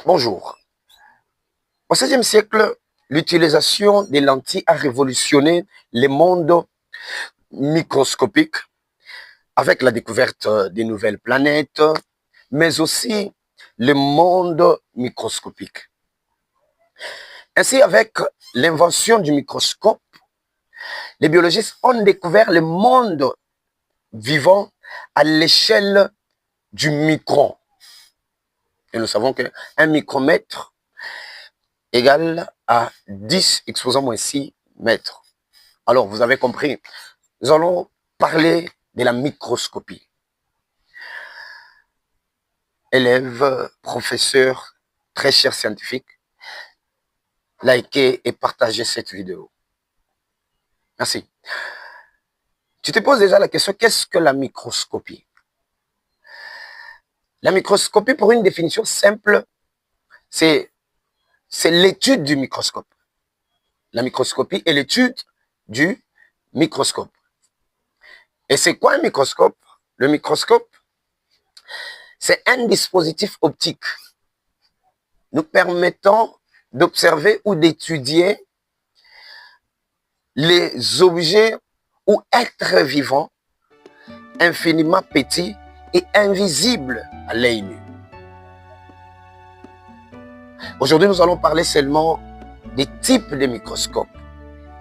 Bonjour. Au XVIe siècle, l'utilisation des lentilles a révolutionné les mondes microscopiques avec la découverte des nouvelles planètes, mais aussi le monde microscopique. Ainsi, avec l'invention du microscope, les biologistes ont découvert le monde vivant à l'échelle du micron. Et nous savons qu'un micromètre égale à 10 exposant moins 6 mètres. Alors, vous avez compris, nous allons parler de la microscopie. Élèves, professeurs, très chers scientifiques, likez et partagez cette vidéo. Merci. Tu te poses déjà la question, qu'est-ce que la microscopie? La microscopie, pour une définition simple, c'est l'étude du microscope. La microscopie est l'étude du microscope. Et c'est quoi un microscope? Le microscope, c'est un dispositif optique nous permettant d'observer ou d'étudier les objets ou êtres vivants infiniment petits et invisibles à l'œil nu. Aujourd'hui, nous allons parler seulement des types de microscopes.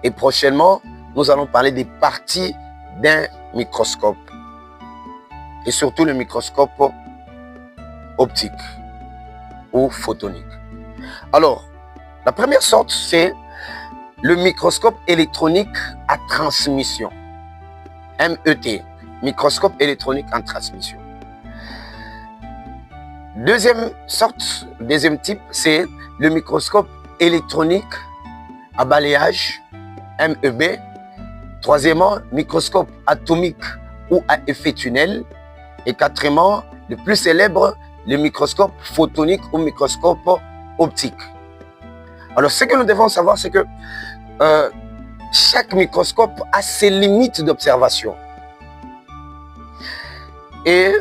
Et prochainement, nous allons parler des parties d'un microscope. Et surtout le microscope optique ou photonique. Alors, la première sorte, c'est le microscope électronique à transmission. MET, microscope électronique en transmission. Deuxième sorte, deuxième type, c'est le microscope électronique à balayage, MEB. Troisièmement, microscope atomique ou à effet tunnel. Et quatrièmement, le plus célèbre, le microscope photonique ou microscope optique. Alors, ce que nous devons savoir, c'est que chaque microscope a ses limites d'observation. Et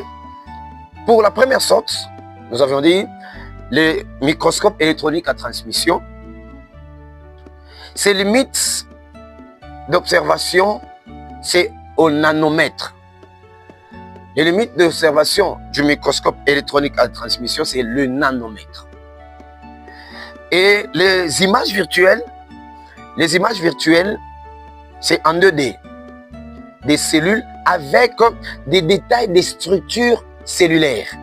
pour la première sorte, nous avions dit, le microscope électronique à transmission, ses limites d'observation, c'est au nanomètre. Les limites d'observation du microscope électronique à transmission, c'est le nanomètre. Et les images virtuelles, c'est en 2D. Des cellules avec des détails des structures cellulaires.